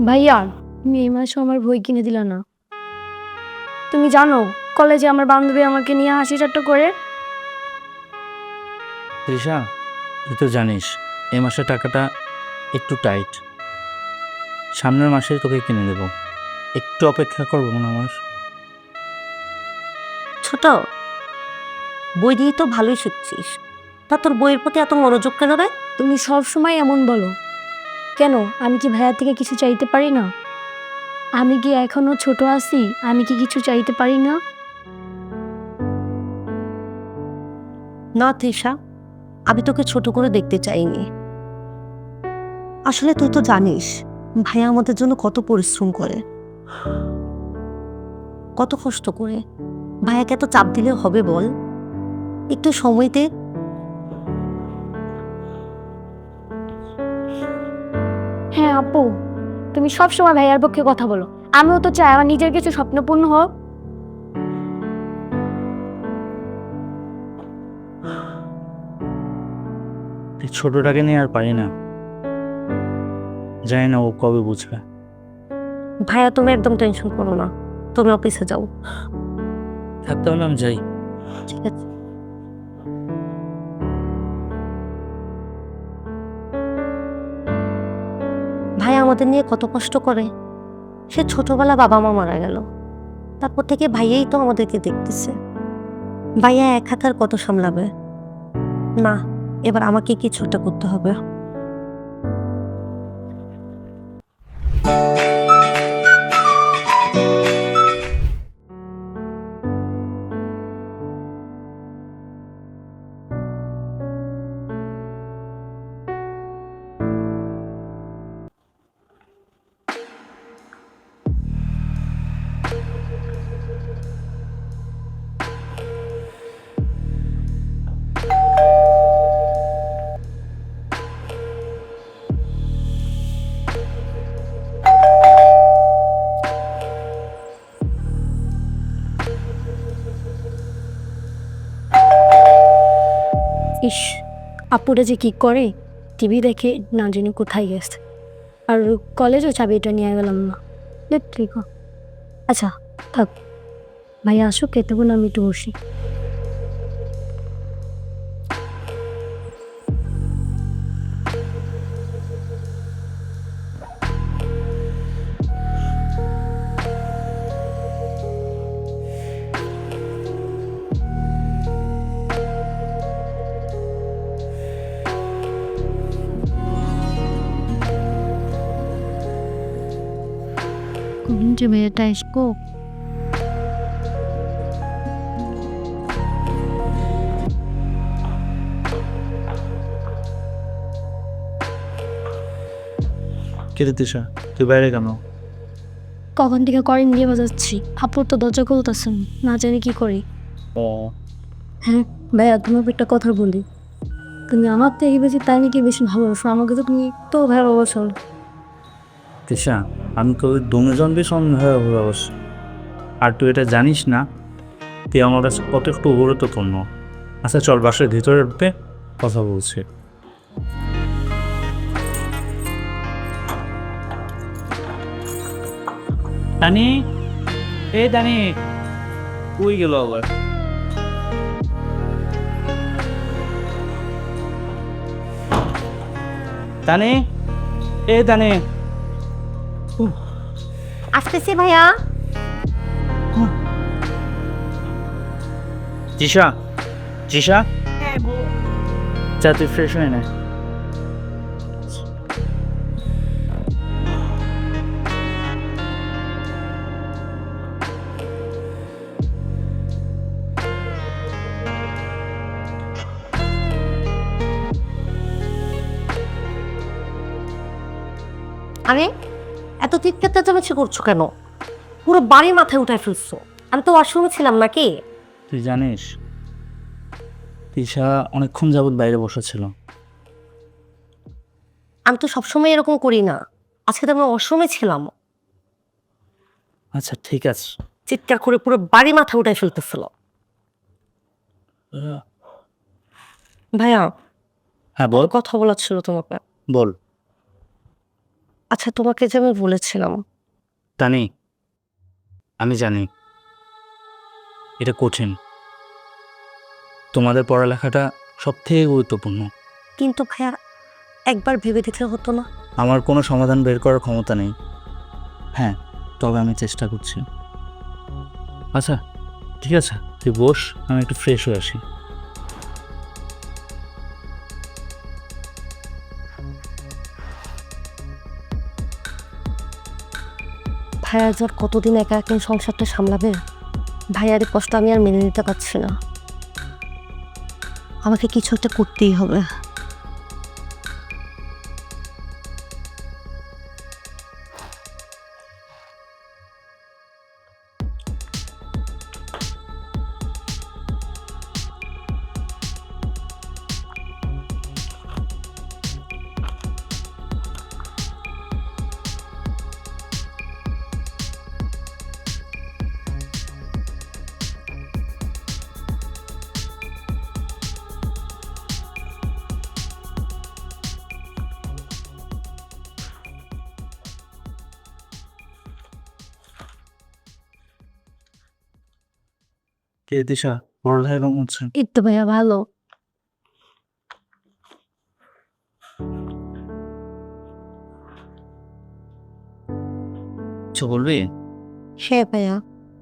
ভাইয়া, তুমি এই মাসে আমার বই কিনে দিলা না। তুমি জানো কলেজে আমার বান্ধবী আমাকে নিয়ে হাসি ঠাট্টা করে। তৃষা, তুই তো জানিস এই মাসের টাকাটা একটু টাইট। সামনের মাসে তোকে কিনে দেব, একটু অপেক্ষা করবো না আমার। ছোট, বই দিয়ে তো ভালোই শিখছিস, তা তোর বইয়ের প্রতি এত মনোযোগ কেন রে? তুমি সব সময় এমন বলো কেন? আমি কি ভাইয়া থেকে কিছু চাইতে পারি না? আমি কি এখনো ছোট আছি? আমি কি কিছু চাইতে পারি না? না তৃষা, আমি তোকে ছোট করে দেখতে চাইনি। আসলে তুই তো জানিস ভাইয়া আমাদের জন্য কত পরিশ্রম করে, কত কষ্ট করে। ভাইয়াকে এত চাপ দিলে হবে বল? একটু সময় দে। হ্যাঁ আপু, তুমি সব সময় ভাইয়ার পক্ষে কথা বলো। আমিও তো চাই আমার নিজের কিছু স্বপ্ন পূর্ণ হোক। এই ছোটটাকে নিয়ে আর পারি না, জানি না ও কবে বুঝবে। ভাইয়া তুমি একদম টেনশন করো না, তুমি অফিসে যাও। থাকতে হলে আমি যাই। ঠিক আছে। ভাইয়া আমাদের নিয়ে কত কষ্ট করে। সে ছোটবেলা বাবা মা মারা গেল, তারপর থেকে ভাইয়াই তো আমাদেরকে দেখতেছে। ভাইয়া এক হাত আর কত সামলাবে? না, এবার আমাকে কিছু একটা করতে হবে। ইস, আপুরা যে কি করে, টিভি দেখে না জানি কোথায় গেছে। আর কলেজও চাবিটা নিয়ে গেলাম না। ঠিক। আচ্ছা, থাক, ভাইয়া আসুক, এতক্ষণ আমি একটু বসি। কখন যে ভাইয়াটা আসবো? কে রে তৃষা, তুই বাইরে কেন? কখন থেকে করেন দিয়ে বাজাচ্ছি, আপুর তো দরজা খুলতেছেন না, জানি কি করি। ও, হ্যাঁ ভাইয়া, তোমাকে একটা কথা বলি। তুমি আমার থেকে বেশি তাই নাকি বেশি ভালোবাসো, আমাকে তো তুমি তো ভালোবাসো। তৃষা, আমি তোকে দুজন সন্দেহ অবশ্য, আর তুই এটা জানিস না তুই আমার কাছে কত একটু গুরুত্বপূর্ণ। আচ্ছা চল, বাসার ভিতরে ঢুকে কথা বলছি। দানি, এ দানি, কই গেল আবার? দানি, এ দানি। আসতেছি ভাইয়া। জিসা, জিসা, যা তুই ফ্রেশ হয়ে নে। আরে এত চিৎকার চেঁচামেচি করছো কেন? পুরো বাড়ি মাথায় উঠায় ফেলছো। আমি তো ওয়াশরুমে ছিলাম নাকি? তুই জানিস তিশা অনেকক্ষণ যাবৎ বাইরে বসেছিল। আমি তো সবসময় এরকম করি না, আজকে তো আমি ওয়াশরুমে ছিলাম। আচ্ছা ঠিক আছে। চিৎকার করে পুরো বাড়ি মাথায় উঠায় ফেলতেছিল। ভাইয়া, হ্যাঁ বল। কথা বলার ছিল তোমাকে। বল। আচ্ছা, তোমাকে যে আমি বলেছিলাম, তানি, আমি জানি এটা কঠিন, তোমাদের পড়ালেখাটা সব থেকে গুরুত্বপূর্ণ। কিন্তু ভাইয়া একবার ভেবে দেখলে হতো না? আমার কোনো সমাধান বের করার ক্ষমতা নেই। হ্যাঁ, তবে আমি চেষ্টা করছি। আচ্ছা ঠিক আছে, তুই বস, আমি একটু ফ্রেশ হয়ে আসি। ভাইয়া যার কতদিন একা একা এই সংসারটা সামলাবে? ভাইয়ার এই কষ্ট আমি আর মেনে নিতে পারছি না। আমাকে কিছু একটা করতেই হবে। কে দিশা, পড়ালেখা কেমন হচ্ছে? এই তো ভাইয়া ভালো। কিছু বলবি? হ্যাঁ ভাইয়া,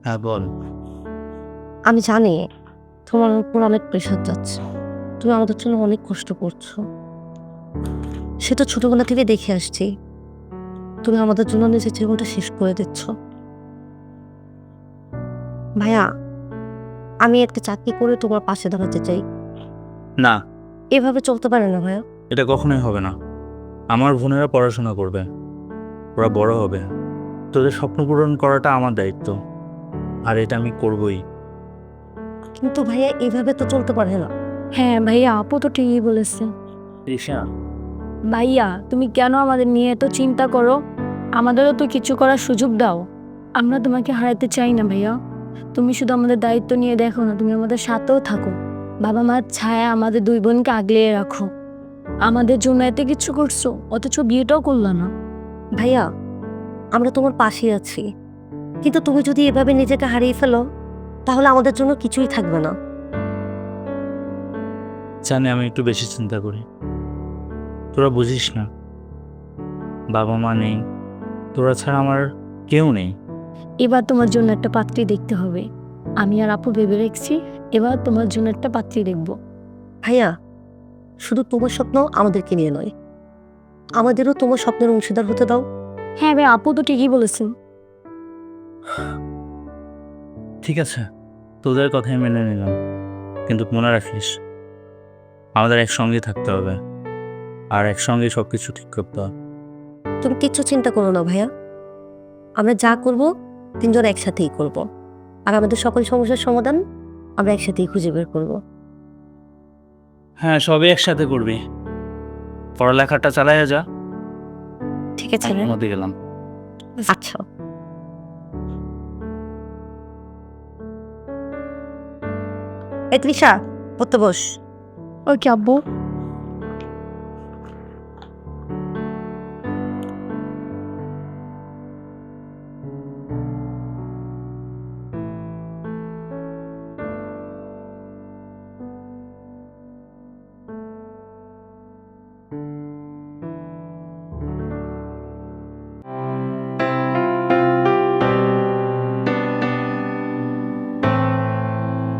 হ্যাঁ বল। আমি জানি তোমার উপর অনেক প্রেশার যাচ্ছে। তুমি আমাদের জন্য অনেক কষ্ট করছো। সে তো ছোটবেলা থেকে দেখে আসছি। তুমি আমাদের জন্য নিজের জীবনটা শেষ করে দিচ্ছ। ভাইয়া, আমি একটা চাকরি করে তোমার পাশে দাঁড়াতে চাই। না, এভাবে চলতে পারে না ভাইয়া। এটা কখনোই হবে না। আমার বোনেরা পড়াশোনা করবে, ওরা বড় হবে, তোদের স্বপ্ন পূরণ করাটা আমার দায়িত্ব, আর এটা আমি করবই। কিন্তু ভাইয়া এভাবে তো চলতে পারে না। হ্যাঁ ভাইয়া, আপু তো ঠিকই বলেছে। দিশা, ভাইয়া তুমি কেন আমাদের নিয়ে এত চিন্তা করো? আমাদেরও তো কিছু করার সুযোগ দাও। আমরা তোমাকে হারাতে চাই না ভাইয়া। তুমি শুধু আমাদের দায়িত্ব নিয়ে দেখো না, তুমি আমাদের সাথেও থাকো। বাবা মার ছায়া আমাদের দুই বোনকে আগলিয়ে রাখো। আমাদের জন্য এত কিছু করছো, অথচ বিয়েটাও করলো না। ভাইয়া, আমরা তোমার পাশে আছি, কিন্তু তুমি যদি এভাবে নিজেকে হারিয়ে ফেলো তাহলে আমাদের জন্য কিছুই থাকবে না। জানি আমি একটু বেশি চিন্তা করি, তোরা বুঝিস না। বাবা মা নেই, তোরা ছাড়া আমার কেউ নেই। এবার তোমার জন্য একটা পাত্রী দেখতে হবে। আমি আর আপু ভেবে রেখেছি, এবার তোমার জন্য একটা পাত্রী দেখবো। ভাইয়া, শুধু তোমার স্বপ্ন আমাদেরকে নিয়ে নয়, আমাদেরও তোমার স্বপ্নের অংশীদার হতে দাও। হ্যাঁ ভাই, আপু তো ঠিকই বলেছেন। ঠিক আছে, তোদের কথাই মেনে নিলাম, কিন্তু মনে রাখিস আমাদের একসঙ্গে থাকতে হবে, আর একসঙ্গে সব কিছু ঠিক করতে হবে। তুমি কিচ্ছু চিন্তা করো না ভাইয়া, আমরা যা করব তিনজন একসাথেই করব, আর আমাদের সকল সমস্যার সমাধান আমরা একসাথেই খুঁজে বের করব। হ্যাঁ, সবই একসাথে করবি। পড়ালেখাটা চালাইয়া যা। ঠিক আছে মধ্যে গেলাম। আচ্ছা। এই তৃষা, পড়তে বস। ওকে আব্বু।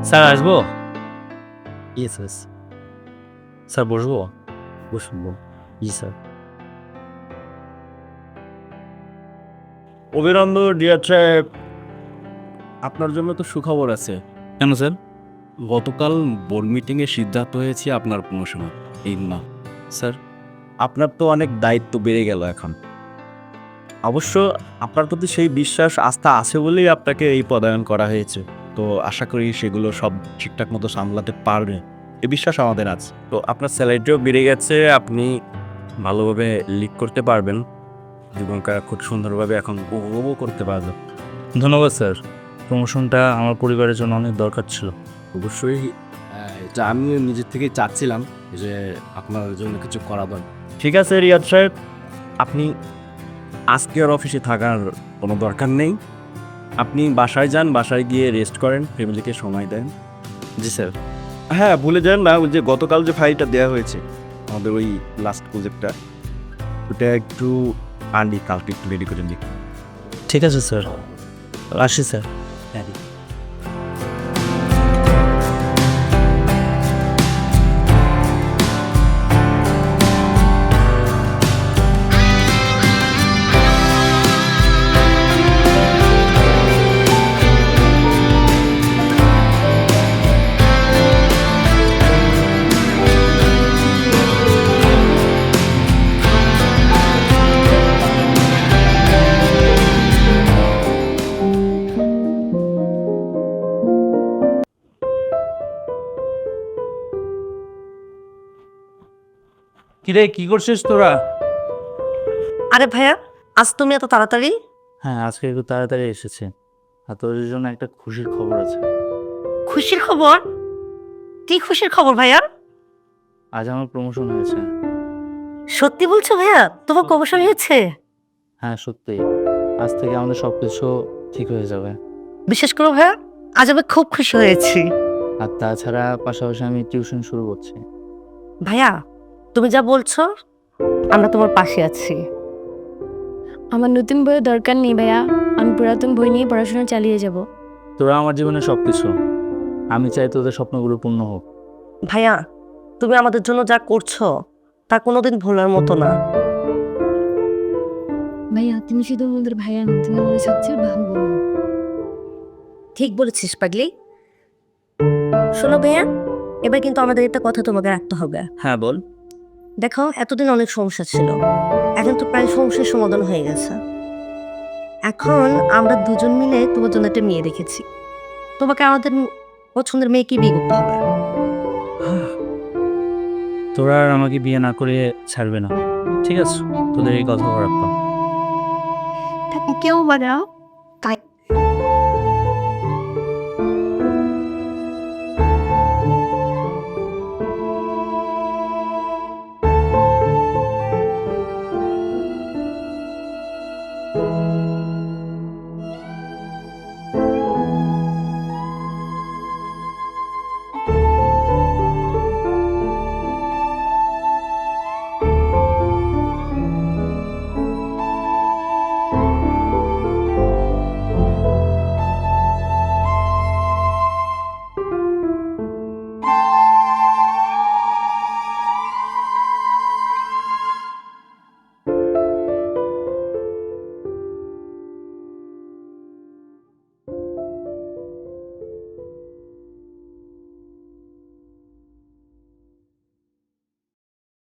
স্যার আসবো? ইয়েস ইয়েস, স্যার বসবো? বসবো। জি স্যার। অভিনন্দন ডিয়ার ট্র্যাপ। আপনার জন্য তো সুখবর আছে। কেন স্যার? গতকাল বোর্ড মিটিংয়ে সিদ্ধান্ত হয়েছে আপনার প্রমোশন। এই না স্যার, আপনার তো অনেক দায়িত্ব বেড়ে গেল এখন। অবশ্য আপনার প্রতি সেই বিশ্বাস আস্থা আছে বলেই আপনাকে এই পদায়ন করা হয়েছে। তো আশা করি সেগুলো সব ঠিকঠাক মতো সামলাতে পারবে, এ বিশ্বাস আমাদের আছে। তো আপনার স্যালারিটাও বেড়ে গেছে, আপনি ভালোভাবে লিড করতে পারবেন, জীবনটা খুব সুন্দরভাবে এখন উপভোগও করতে পারবেন। ধন্যবাদ স্যার, প্রমোশনটা আমার পরিবারের জন্য অনেক দরকার ছিল। অবশ্যই এটা আমিও নিজের থেকেই চাচ্ছিলাম যে আপনার জন্য কিছু করাবেন। ঠিক আছে রিয়াদ সাহেব, আপনি আজকে আর অফিসে থাকার কোনো দরকার নেই। আপনি বাসায় যান, বাসায় গিয়ে রেস্ট করেন, ফ্যামিলিকে সময় দেন। জি স্যার। হ্যাঁ, ভুলে যান না, ওই যে গতকাল যে ফাইলটা দেওয়া হয়েছে আমাদের ওই লাস্ট প্রজেক্টটা, ওটা একটু আনলি কালকে একটু রেডি করে দিই। ঠিক আছে স্যার, আসি স্যার। হ্যাঁ। কিরে কি করছিস তোরা? আরে ভাইয়া, আজ তুমি এত তাড়াতাড়ি? হ্যাঁ, আজকে একটু তাড়াতাড়ি এসেছে। আর তোর জন্য একটা খুশির খবর আছে। খুশির খবর? কি খুশির খবর ভাইয়া? আজ আমার প্রমোশন হয়েছে। সত্যি বলছো ভাইয়া? তোমার প্রমোশন হয়েছে? হ্যাঁ সত্যি, আজ থেকে আমাদের সব কিছু ঠিক হয়ে যাবে। বিশেষ করে ভাইয়া, আজ আমি খুব খুশি হয়েছি। আর তাছাড়া পাশাপাশি আমি টিউশন শুরু করছি। ভাইয়া, তুমি যা বলছো আমরা তোমার পাশে আছি। আমার নতুন বইয়ের দরকার নেই ভাইয়া, আমি পুরাতন বই নিয়ে পড়াশোনা চালিয়ে যাব। তোরা আমার জীবনে সব কিছু, আমি চাই তোদের স্বপ্নগুলো পূর্ণ হোক। ভাইয়া, তুমি আমাদের জন্য যা করছো তা কোনোদিন ভোলার মতো না। ভাইয়া তুমি শুধু আমাদের ভাইয়া না, তুমি আমাদের সবচেয়ে ভালো বোন। ঠিক বলেছিস পাগলি। শোনো ভাইয়া, এবার কিন্তু আমাদের একটা কথা তোমাকে রাখতে হবে। হ্যাঁ বল। দেখো, এতদিন অনেক সমস্যা ছিল, এখন তো প্রায় সমস্যার সমাধান হয়ে গেছে। এখন আমরা দুজন মিলে তোমার জন্য একটা মেয়ে দেখেছি। তোমাকে আমাদের পছন্দের মেয়েকে বিয়ে করতে হবে। তোরা আর আমাকে বিয়ে না করে ছাড়বে না, ঠিক আছে? তোদের এই কথা রাখতাম। কেউ বাজাও